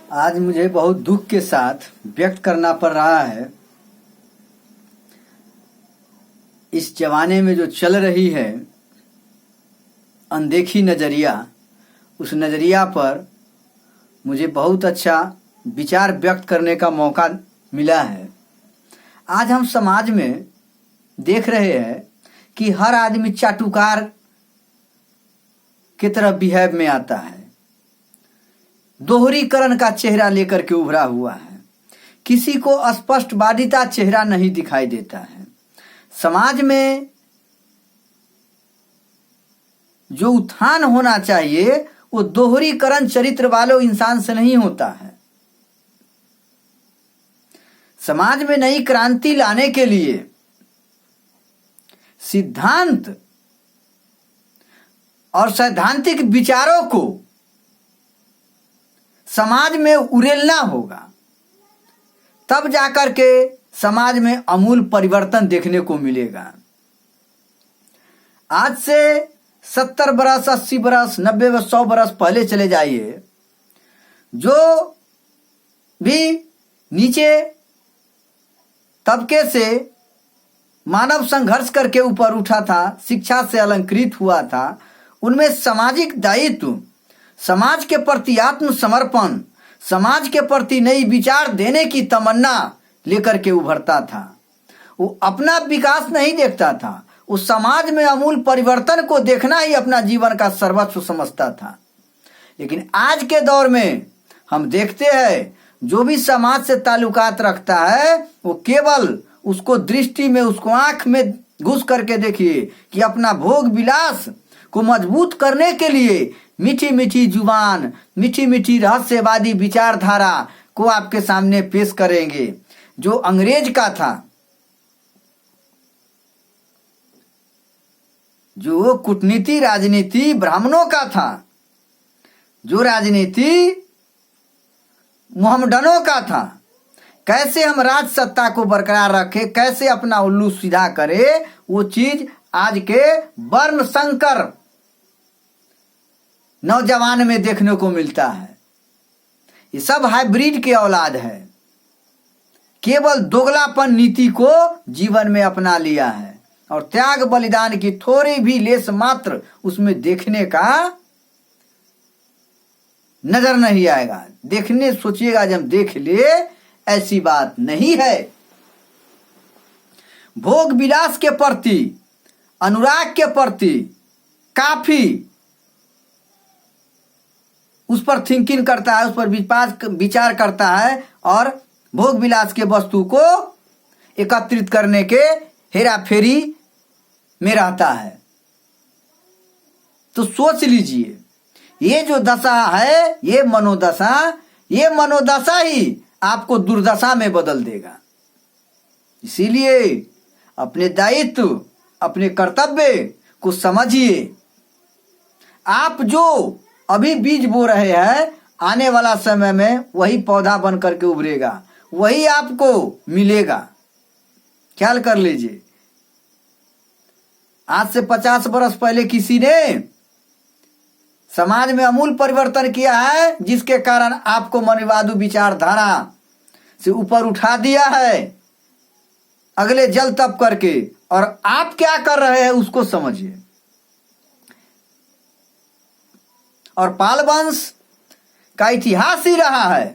आज मुझे बहुत दुख के साथ व्यक्त करना पड़ रहा है। इस जमाने में जो चल रही है अनदेखी नज़रिया, उस नज़रिया पर मुझे बहुत अच्छा विचार व्यक्त करने का मौका मिला है। आज हम समाज में देख रहे हैं कि हर आदमी चाटुकार की तरह बिहेव में आता है, दोहरीकरण का चेहरा लेकर के उभरा हुआ है। किसी को स्पष्टवादिता चेहरा नहीं दिखाई देता है। समाज में जो उत्थान होना चाहिए वो दोहरीकरण चरित्र वाले इंसान से नहीं होता है। समाज में नई क्रांति लाने के लिए सिद्धांत और सैद्धांतिक विचारों को समाज में उड़ेलना होगा, तब जाकर के समाज में आमूल परिवर्तन देखने को मिलेगा। आज से 70 बरस, 80 बरस, 90 बरस, 100 बरस पहले चले जाइए, जो भी नीचे तबके से मानव संघर्ष करके ऊपर उठा था, शिक्षा से अलंकृत हुआ था, उनमें सामाजिक दायित्व, समाज के प्रति आत्मसमर्पण, समाज के प्रति नई विचार देने की तमन्ना लेकर के उभरता था। वो अपना विकास नहीं देखता था, उस समाज में अमूल परिवर्तन को देखना ही अपना जीवन का सर्वस्व समझता था। लेकिन आज के दौर में हम देखते हैं जो भी समाज से ताल्लुकात रखता है वो केवल उसको दृष्टि में, उसको आंख में घुस करके देखिए कि अपना भोग विलास को मजबूत करने के लिए मीठी मीठी जुबान, मीठी मीठी रहस्यवादी विचारधारा को आपके सामने पेश करेंगे। जो अंग्रेज का था, जो कूटनीति राजनीति ब्राह्मणों का था, जो राजनीति मोहम्मडनों का था, कैसे हम राज सत्ता को बरकरार रखे, कैसे अपना उल्लू सीधा करे, वो चीज आज के वर्ण संकर नौजवान में देखने को मिलता है। ये सब हाइब्रिड के औलाद है, केवल दोगलापन नीति को जीवन में अपना लिया है और त्याग बलिदान की थोड़ी भी लेस मात्र उसमें देखने का नजर नहीं आएगा। देखने सोचिएगा जब देख ले, ऐसी बात नहीं है। भोग विलास के प्रति, अनुराग के प्रति काफी उस पर थिंकिंग करता है, उस पर विचार करता है और भोग विलास के वस्तु को एकत्रित करने के हेरा फेरी में रहता है। तो सोच लीजिए, ये जो दशा है, ये मनोदशा ही आपको दुर्दशा में बदल देगा। इसीलिए अपने दायित्व, अपने कर्तव्य को समझिए। आप जो अभी बीज बो रहे हैं, आने वाला समय में वही पौधा बन करके उभरेगा, वही आपको मिलेगा। ख्याल कर लीजिए। आज से 50 बरस पहले किसी ने समाज में अमूल परिवर्तन किया है, जिसके कारण आपको मनवादु विचारधारा से ऊपर उठा दिया है अगले जल तप करके, और आप क्या कर रहे हैं उसको समझिए। और पाल वंश का इतिहास ही रहा है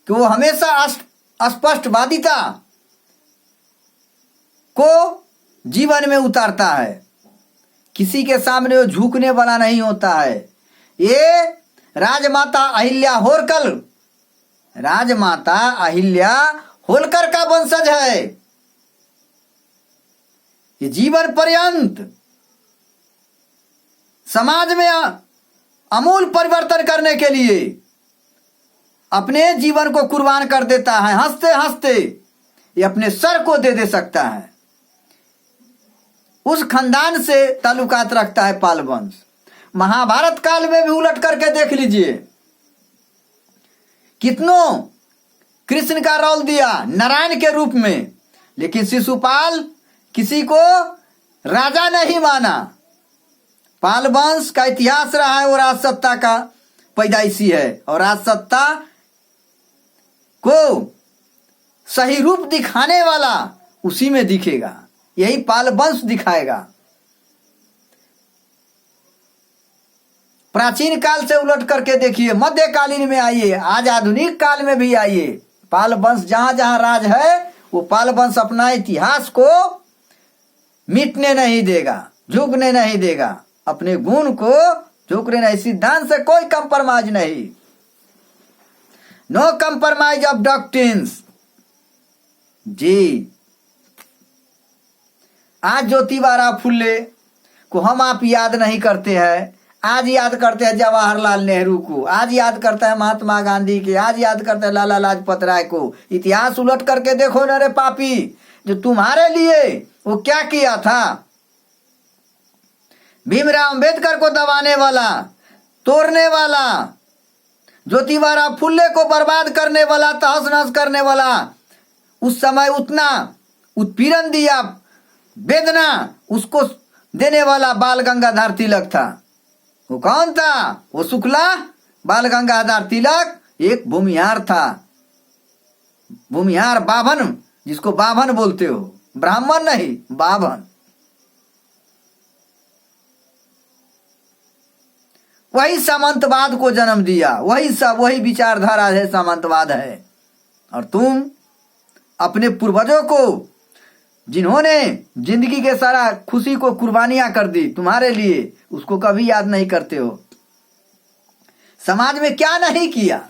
कि वो हमेशा स्पष्टवादिता को जीवन में उतारता है, किसी के सामने वो झुकने वाला नहीं होता है। ये राजमाता अहिल्या होलकर का वंशज है। ये जीवन पर्यंत समाज में अमूल परिवर्तन करने के लिए अपने जीवन को कुर्बान कर देता है। हंसते हंसते ये अपने सर को दे सकता है। उस खानदान से ताल्लुकात रखता है पाल वंश। महाभारत काल में भी उलट करके देख लीजिए, कितनों कृष्ण का रोल दिया नारायण के रूप में, लेकिन शिशुपाल किसी को राजा नहीं माना। पाल वंश का इतिहास रहा है, वो राजसत्ता का पैदाइशी है और राजसत्ता को सही रूप दिखाने वाला उसी में दिखेगा, यही पाल वंश दिखाएगा। प्राचीन काल से उलट करके देखिए, मध्यकालीन में आइए, आज आधुनिक काल में भी आइए, पाल वंश जहां जहां राज है वो पाल वंश अपना इतिहास को मिटने नहीं देगा, झुकने नहीं देगा, अपने गुण को झुकने नहीं, सिद्धांत से कोई कंप्रोमाइज नहीं, नो कंप्रोमाइज ऑफ डॉक्ट्रिन्स। जी आज ज्योतिबा फुले को हम आप याद नहीं करते हैं, आज याद करते हैं जवाहरलाल नेहरू को, आज याद करते हैं महात्मा गांधी के, आज याद करते हैं लाला लाजपत राय को। इतिहास उलट करके देखो न रे पापी, जो तुम्हारे लिए वो क्या किया था। भीमराव अंबेडकर को दबाने वाला, तोड़ने वाला, ज्योतिबा फुले को बर्बाद करने वाला, तहस नहस करने वाला, उस समय उतना उत्पीड़न दिया, वेदना उसको देने वाला बाल गंगाधर तिलक था। वो कौन था? वो शुक्ला बाल गंगाधर तिलक एक भूमिहार था, भूमिहार बाभन, जिसको बाभन बोलते हो, ब्राह्मण नहीं बाभन। वही सामंतवाद को जन्म दिया, वही सब, वही विचारधारा है, सामंतवाद है। और तुम अपने पूर्वजों को, जिन्होंने जिंदगी के सारा खुशी को कुर्बानियां कर दी तुम्हारे लिए, उसको कभी याद नहीं करते हो। समाज में क्या नहीं किया,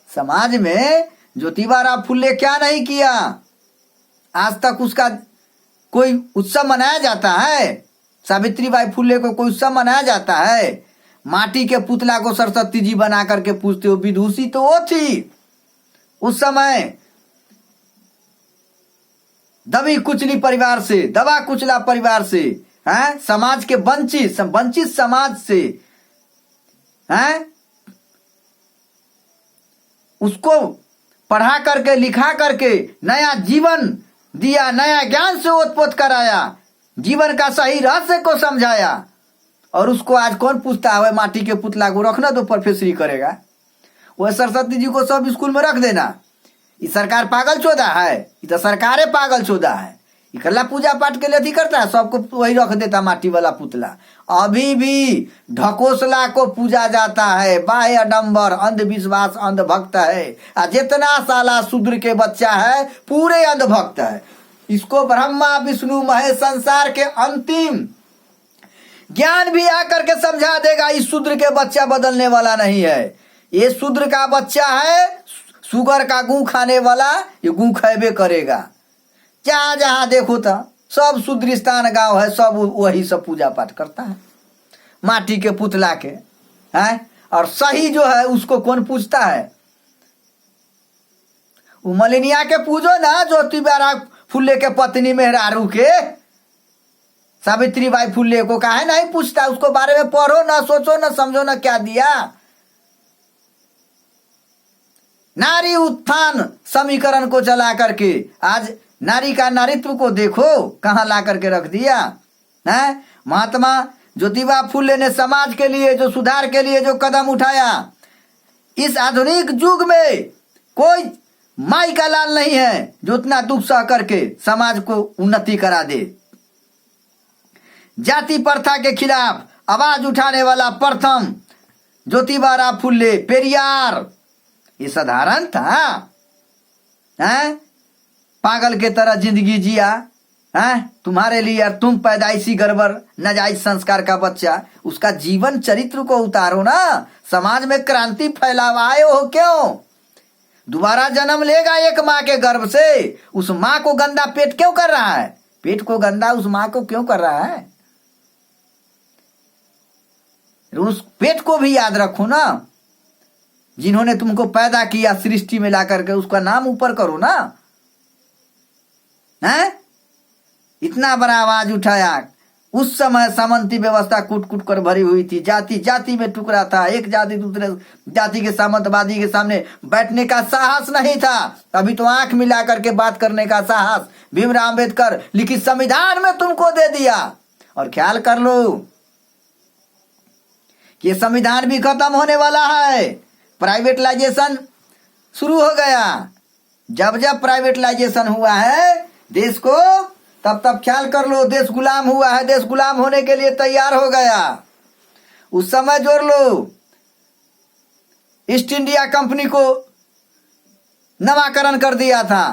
समाज में ज्योतिबा फुले क्या नहीं किया। आज तक उसका कोई उत्सव मनाया जाता है? सावित्रीबाई फुले को कोई उत्सव मनाया जाता है? माटी के पुतला को सरस्वती जी बना करके पूजते हो, विदुषी तो वो थी उस समय, दबी कुचली परिवार से, दबा कुचला परिवार से, हैं, समाज के वंचित समाज से, हैं, उसको पढ़ा करके लिखा करके नया जीवन दिया, नया ज्ञान से ओतपोत कराया, जीवन का सही रहस्य को समझाया। और उसको आज कौन पूछता है? माटी के पुतला को रखना तो प्रोफेसरी करेगा, वह सरस्वती जी को सब स्कूल में रख देना। ये सरकार पागल चोदा है, ये तो सरकारे पागल चोदा है। इकल्ला पूजा पाठ के लिए अथी करता है, सबको वही रख देता माटी वाला पुतला। अभी भी ढकोसला को पूजा जाता है, बाह्य आडंबर, अंधविश्वास, अंधभक्त है। जितना साला शूद्र के बच्चा है पूरे अंधभक्त है। इसको ब्रह्मा विष्णु महेश संसार के अंतिम ज्ञान भी आकर के समझा देगा, इस शूद्र के बच्चा बदलने वाला नहीं है। ये शूद्र का बच्चा है, शुगर का गू खाने वाला, ये गू खेबे करेगा। जहां जहां देखो तो सब शूद्रिस्तान गांव है, सब वही सब पूजा पाठ करता है माटी के पुतला के, हैं। और सही जो है उसको कौन पूछता है? वो मलिनिया के पूजो ना, ज्योतिबा फुले के पत्नी मेहरारू के, सावित्रीबाई फुले को काहे नहीं पूछता? उसको बारे में पढ़ो ना, सोचो ना, समझो ना, क्या दिया। नारी उत्थान समीकरण को चला करके आज नारी का नारित्व को देखो कहां ला करके रख दिया है। महात्मा ज्योतिबा फुले ने समाज के लिए, जो सुधार के लिए जो कदम उठाया, इस आधुनिक युग में कोई माई का लाल नहीं है जो उतना दुख सह करके समाज को उन्नति करा दे। जाति प्रथा के खिलाफ आवाज उठाने वाला प्रथम ज्योतिबा फुले, पेरियार। ये साधारण था, हैं? पागल के तरह जिंदगी जिया, हैं? तुम्हारे लिए, और तुम पैदाइशी गड़बड़ नाजायज संस्कार का बच्चा, उसका जीवन चरित्र को उतारो ना, समाज में क्रांति फैलावाए हो। क्यों? दोबारा जन्म लेगा एक माँ के गर्भ से, उस माँ को गंदा पेट क्यों कर रहा है? पेट को गंदा उस माँ को क्यों कर रहा है? उस पेट को भी याद रखो ना, जिन्होंने तुमको पैदा किया सृष्टि में ला करके, उसका नाम ऊपर करो ना, हैं? इतना बड़ा आवाज उठाया। उस समय सामंती व्यवस्था कूट कूट कर भरी हुई थी, जाति जाति में टुकड़ा था, एक जाति दूसरे जाति के सामंतवादी के सामने बैठने का साहस नहीं था। अभी तो आंख मिला करके बात करने का साहस भीमराव अंबेडकर लिखित संविधान में तुमको दे दिया। और ख्याल कर लो कि संविधान भी खत्म होने वाला है, प्राइवेटलाइजेशन शुरू हो गया। जब जब प्राइवेटलाइजेशन हुआ है देश को, तब तब ख्याल कर लो देश गुलाम हुआ है, देश गुलाम होने के लिए तैयार हो गया। उस समय जोड़ लो, ईस्ट इंडिया कंपनी को नवाकरण कर दिया था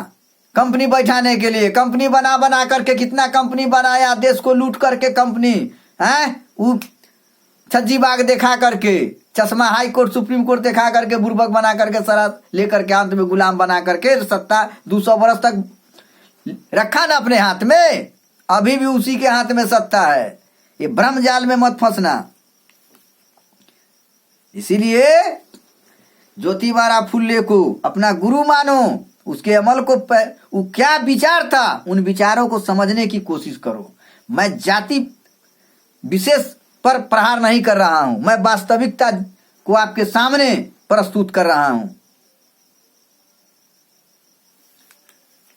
कंपनी बैठाने के लिए। कंपनी बना बना करके कितना कंपनी बनाया, देश को लूट करके कंपनी है, वो छज्जी बाग दिखा करके, चश्मा हाई कोर्ट सुप्रीम कोर्ट दिखा करके, बुर्बक बना करके, सारा लेकर के अंत में गुलाम बना करके सत्ता 200 वर्ष तक रखा ना अपने हाथ में। अभी भी उसी के हाथ में सत्ता है। ये भ्रम जाल में मत फंसना। इसीलिए ज्योतिबा फुले को अपना गुरु मानो, उसके अमल को वो क्या विचार था, उन विचारों को समझने की कोशिश करो। मैं जाति विशेष पर प्रहार नहीं कर रहा हूं, मैं वास्तविकता को आपके सामने प्रस्तुत कर रहा हूं।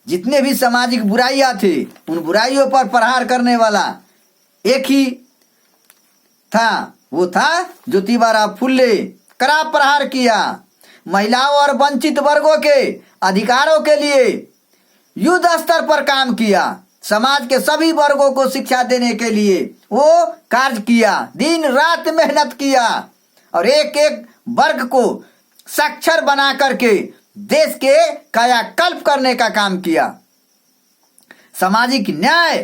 जितने भी सामाजिक बुराइयां थी, उन बुराइयों पर प्रहार करने वाला एक ही था, वो था ज्योतिबा फुले। कड़ा प्रहार किया, महिलाओं और वंचित वर्गों के अधिकारों के लिए युद्ध स्तर पर काम किया। समाज के सभी वर्गों को शिक्षा देने के लिए वो कार्य किया, दिन रात मेहनत किया और एक एक वर्ग को साक्षर बना करके देश के कायाकल्प करने का काम किया। सामाजिक न्याय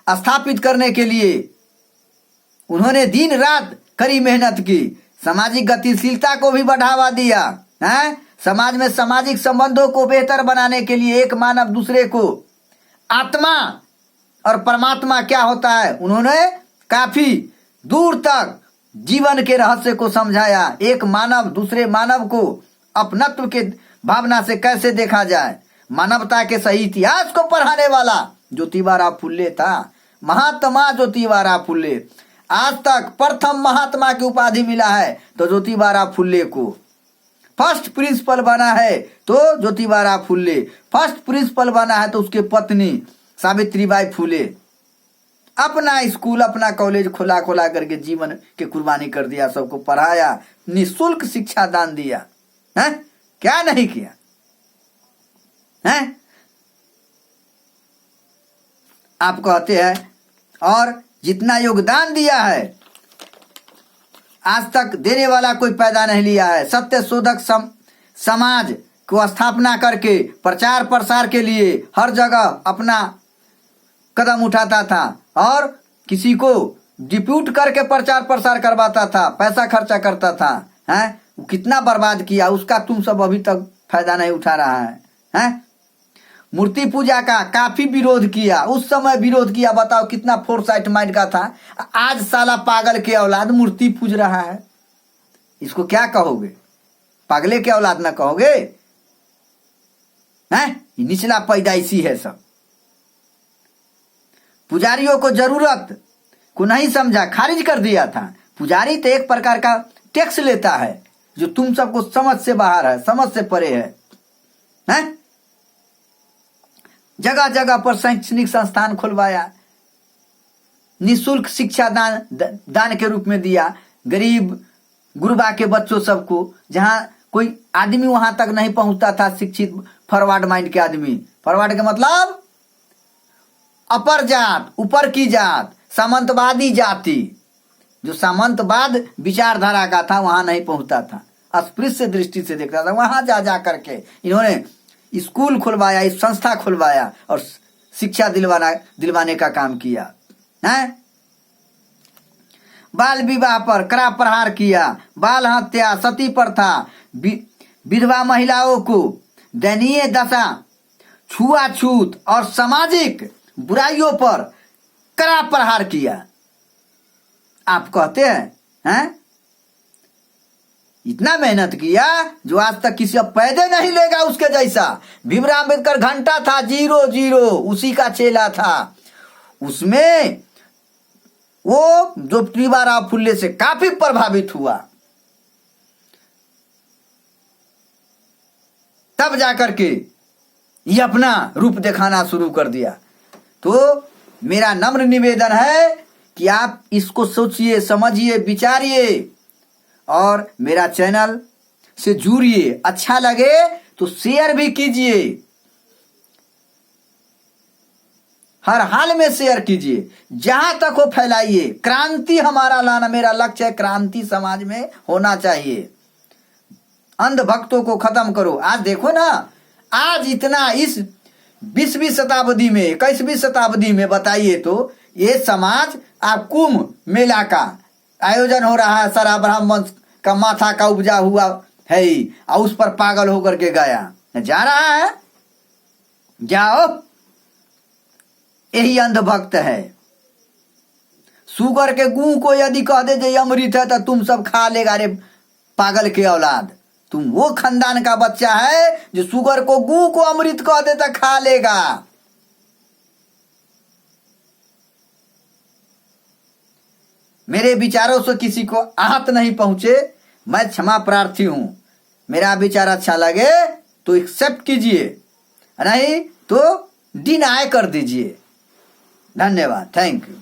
स्थापित करने के लिए उन्होंने दिन रात कड़ी मेहनत की। सामाजिक गतिशीलता को भी बढ़ावा दिया है। समाज में सामाजिक संबंधों को बेहतर बनाने के लिए एक मानव दूसरे को आत्मा और परमात्मा क्या होता है, उन्होंने काफी दूर तक जीवन के रहस्य को समझाया। एक मानव दूसरे मानव को अपनत्व के भावना से कैसे देखा जाए, मानवता के सही इतिहास को पढ़ाने वाला ज्योतिबा फुले था। महात्मा ज्योतिबा फुले। आज तक प्रथम महात्मा की उपाधि मिला है तो ज्योतिबा फुले को। फर्स्ट प्रिंसिपल बना है तो ज्योतिबा फुले। फर्स्ट प्रिंसिपल बना है तो उसके पत्नी सावित्रीबाई फुले। अपना स्कूल अपना कॉलेज खोला खोला करके जीवन के कुर्बानी कर दिया, सबको पढ़ाया, निःशुल्क शिक्षा दान दिया है। क्या नहीं किया है? आप कहते हैं और जितना योगदान दिया है आज तक देने वाला कोई पैदा नहीं लिया है। सत्य शोधक समाज को स्थापना करके प्रचार प्रसार के लिए हर जगह अपना कदम उठाता था और किसी को डिप्यूट करके प्रचार प्रसार करवाता था, पैसा खर्चा करता था हैं? वो कितना बर्बाद किया, उसका तुम सब अभी तक फायदा नहीं उठा रहा है हैं? मूर्ति पूजा का काफी विरोध किया, उस समय विरोध किया। बताओ कितना फोरसाइट माइंड का था। आज साला पागल के औलाद मूर्ति पूज रहा है, इसको क्या कहोगे? पागले के औलाद ना कहोगे हैं? निचला पैदाइशी है सब। पुजारियों को जरूरत को नहीं समझा, खारिज कर दिया था। पुजारी तो एक प्रकार का टैक्स लेता है जो तुम सबको समझ से बाहर है, समझ से परे है हैं? जगह जगह पर शैक्षणिक संस्थान खुलवाया, निःशुल्क शिक्षा दान के रूप में दिया गरीब गुरबा के बच्चों सबको। जहां कोई आदमी वहां तक नहीं पहुंचता था, शिक्षित फॉरवर्ड माइंड के आदमी। फॉरवर्ड का मतलब अपर जात, ऊपर की जात, सामंतवादी जाति, जो सामंतवाद विचारधारा का था वहां नहीं पहुंचता था, अस्पृश्य दृष्टि से देखता था। वहां जा जा करके इन्होंने स्कूल खुलवाया, संस्था खुलवाया और शिक्षा दिलवाने का काम किया है। बाल विवाह पर कड़ा प्रहार किया, बाल हत्या, सती प्रथा, विधवा महिलाओं को दयनीय दशा, छुआछूत और सामाजिक बुराइयों पर कड़ा प्रहार किया। आप कहते हैं इतना मेहनत किया जो आज तक किसी अब पैदे नहीं लेगा उसके जैसा। भीमराव अम्बेडकर घंटा था 0-0, उसी का चेला था। उसमें वो ज्योतिबा फुले से काफी प्रभावित हुआ, तब जाकर के ये अपना रूप दिखाना शुरू कर दिया। तो मेरा नम्र निवेदन है कि आप इसको सोचिए, समझिए, विचारिए और मेरा चैनल से जुड़िए। अच्छा लगे तो शेयर भी कीजिए, हर हाल में शेयर कीजिए, जहां तक हो फैलाइए। क्रांति हमारा लाना, मेरा लक्ष्य है क्रांति समाज में होना चाहिए। अंधभक्तों को खत्म करो। आज देखो ना, आज इतना इस 20वीं शताब्दी में, 21वीं शताब्दी में बताइए तो ये समाज आप कुंभ मेला का आयोजन हो रहा है, सारा ब्राह्मण का माथा का उपजा हुआ है ही, और उस पर पागल होकर के गया जा रहा है। जाओ, यही अंधभक्त है। सुगर के गू को यदि कह दे जो अमृत है तो तुम सब खा लेगा। रे पागल के औलाद, तुम वो खानदान का बच्चा है जो सुगर को गू को अमृत कह दे तो खा लेगा। मेरे विचारों से किसी को आहत नहीं पहुंचे, मैं क्षमा प्रार्थी हूं। मेरा विचार अच्छा लगे तो एक्सेप्ट कीजिए, नहीं तो डिनाय कर दीजिए। धन्यवाद, थैंक यू।